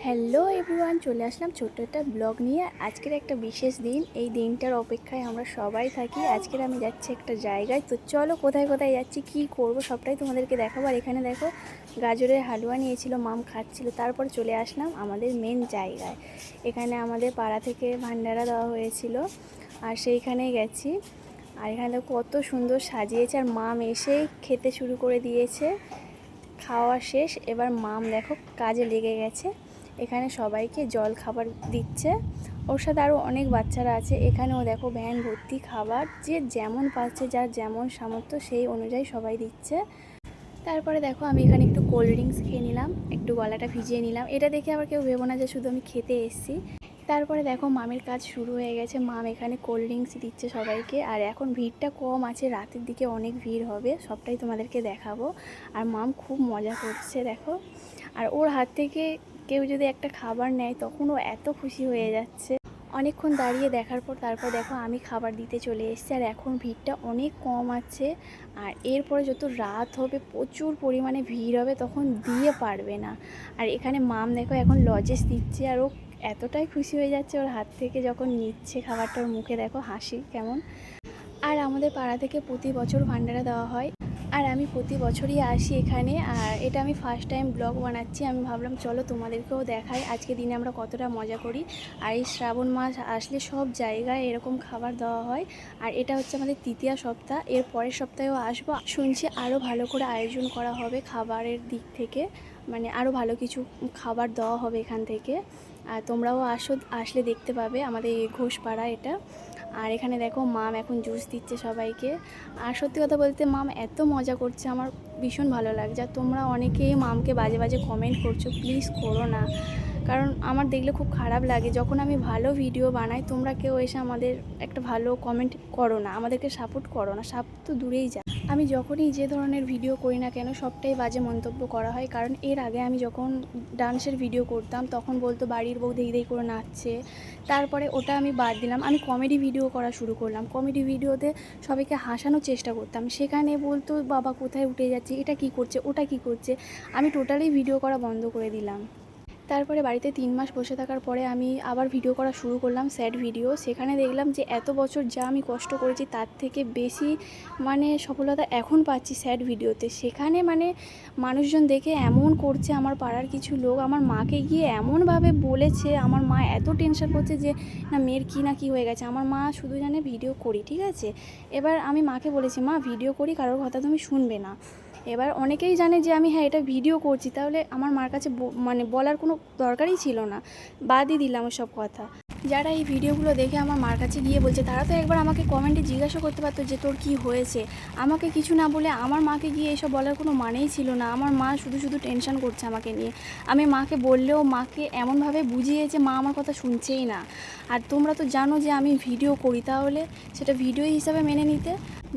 Hello everyone, চলে আসলাম ছোট্ট একটা ব্লগ নিয়ে। আজকের একটা বিশেষ দিন, এই দিনটার অপেক্ষায় আমরা সবাই থাকি। আজকের আমি যাচ্ছি একটা জায়গায়, তো চলো কোথায় কোথায় যাচ্ছি, কি করব সবটাই তোমাদেরকে দেখাবো। আর এখানে দেখো গাজরের হালুয়া নিয়েছিল, মাম খাচ্ছিল। তারপর চলে আসলাম আমাদের মেন জায়গায়। এখানে আমাদের পাড়া থেকে ভান্ডারা দেওয়া হয়েছিল, আর সেইখানেই গেছি। আর এখানে কত সুন্দর সাজিয়েছে, আর মাম এসেই খেতে শুরু করে দিয়েছে। খাওয়া শেষ, এবার মাম দেখো কাজে লেগে গেছে। এখানে সবাইকে জল খাবার দিচ্ছে, ওর সাথে আরও অনেক বাচ্চারা আছে। এখানেও দেখো ভ্যান ভর্তি খাবার, যে যেমন পাচ্ছে, যার যেমন সামর্থ্য সেই অনুযায়ী সবাই দিচ্ছে। তারপরে দেখো আমি এখানে একটু কোল্ড ড্রিঙ্কস খেয়ে নিলাম, একটু গলাটা ভিজিয়ে নিলাম। এটা দেখে আবার কেউ ভেবো না যে শুধু আমি খেতে এসেছি। তারপরে দেখো মামের কাজ শুরু হয়ে গেছে, মাম এখানে কোল্ড ড্রিঙ্কস দিচ্ছে সবাইকে। আর এখন ভিড়টা কম আছে, রাতের দিকে অনেক ভিড় হবে, সবটাই তোমাদেরকে দেখাবো। আর মাম খুব মজা করছে দেখো। আর ওর হাত থেকে কেউ যদি একটা খাবার নেয় তখন ও এত খুশি হয়ে যাচ্ছে। অনেকক্ষণ দাঁড়িয়ে দেখার পর তারপর দেখো আমি খাবার দিতে চলে এসেছি। আর এখন ভিড়টা অনেক কম আছে, আর এরপরে যত রাত হবে প্রচুর পরিমাণে ভিড় হবে, তখন দিয়ে পারবে না। আর এখানে মাম দেখো এখন লজেস দিচ্ছে, আর ও এতটাই খুশি হয়ে যাচ্ছে ওর হাত থেকে যখন নিচ্ছে খাবারটার, মুখে দেখো হাসি কেমন। আর আমাদের পাড়া থেকে প্রতি বছর ভান্ডারা দেওয়া হয়, আর আমি প্রতি বছরই আসি এখানে। আর এটা আমি ফার্স্ট টাইম ব্লগ বানাচ্ছি, আমি ভাবলাম চলো তোমাদেরকেও দেখাই আজকে দিনে আমরা কতটা মজা করি। আর এই শ্রাবণ মাস আসলে সব জায়গায় এরকম খাবার দেওয়া হয়। আর এটা হচ্ছে আমাদের তৃতীয় সপ্তাহ, এর পরের সপ্তাহেও আসবো। শুনছি আরও ভালো করে আয়োজন করা হবে খাবারের দিক থেকে, মানে আরও ভালো কিছু খাবার দেওয়া হবে এখান থেকে। আর তোমরাও আসলে দেখতে পাবে আমাদের এই ঘোষপাড়া এটা। আর এখানে দেখো মাম এখন জুস দিচ্ছে সবাইকে। আর সত্যি কথা বলতে মাম এত মজা করছে, আমার ভীষণ ভালো লাগছে। আর তোমরা অনেকেই মামকে বাজে বাজে কমেন্ট করছো, প্লিজ করো না, কারণ আমার দেখলে খুব খারাপ লাগে। যখন আমি ভালো ভিডিও বানাই তোমরা কেউ এসে আমাদের একটা ভালো কমেন্ট করো না, আমাদেরকে সাপোর্ট করো না, সাপোর্ট তো দূরেই যায়। আমি যখনই যে ধরনের ভিডিও করি না কেন সবটাই বাজে মন্তব্য করা হয়। কারণ এর আগে আমি যখন ডান্সের ভিডিও করতাম তখন বলতো বাড়ির বউ দেই দেই করে নাচছে। তারপরে ওটা আমি বাদ দিলাম, আমি কমেডি ভিডিও করা শুরু করলাম। কমেডি ভিডিওতে সবাইকে হাসানোর চেষ্টা করতাম, সেখানে বলতো বাবা কোথায় উঠে যাচ্ছে, এটা কি করছে, ওটা কি করছে। আমি টোটালি ভিডিও করা বন্ধ করে দিলাম। তারপরে বাড়িতে 3 মাস বসে থাকার পরে আমি আবার ভিডিও করা শুরু করলাম, স্যাড ভিডিও। সেখানে দেখলাম যে এত বছর যা আমি কষ্ট করেছি তার থেকে বেশি মানে সফলতা এখন পাচ্ছি স্যাড ভিডিওতে। সেখানে মানে মানুষজন দেখে এমন করছে, আমার পাড়ার কিছু লোক আমার মাকে গিয়ে এমনভাবে বলেছে, আমার মা এত টেনশন করছে যে না মেয়ের কী না কী হয়ে গেছে। আমার মা শুধু জানে ভিডিও করি, ঠিক আছে। এবার আমি মাকে বলেছি মা ভিডিও করি, কারোর কথা তুমি শুনবে না। এবার অনেকেই জানে যে আমি হ্যাঁ এটা ভিডিও করছি, তাহলে আমার মার কাছে মানে বলার কোনো দরকারই ছিল না, বাদই দিলাম ওসব কথা। যারা এই ভিডিওগুলো দেখে আমার মার কাছে গিয়ে বলছে তারা তো একবার আমাকে কমেন্টে জিজ্ঞাসা করতে পারতো যে তোর কী হয়েছে। আমাকে কিছু না বলে আমার মাকে গিয়ে এসব বলার কোনো মানেই ছিল না। আমার মা শুধু শুধু টেনশন করছে আমাকে নিয়ে। আমি মাকে বললেও মাকে এমনভাবে বুঝিয়েছে, মা আমার কথা শুনছেই না। আর তোমরা তো জানো যে আমি ভিডিও করি, তাহলে সেটা ভিডিও হিসাবে মেনে নিতে।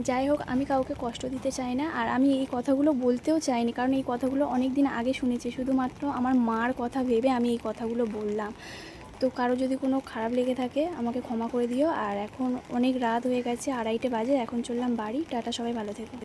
যাই হোক, আমি কাউকে কষ্ট দিতে চাই না, আর আমি এই কথাগুলো বলতেও চাইনি, কারণ এই কথাগুলো অনেক দিন আগে শুনেছি। শুধুমাত্র আমার মার কথা ভেবে আমি এই কথাগুলো বললাম। তো কারো যদি কোনো খারাপ লেগে থাকে আমাকে ক্ষমা করে দিও। আর এখন অনেক রাত হয়ে গেছে, 2:30 বাজে, এখন চললাম বাড়ি। টাটা, সবাই ভালো থেকো।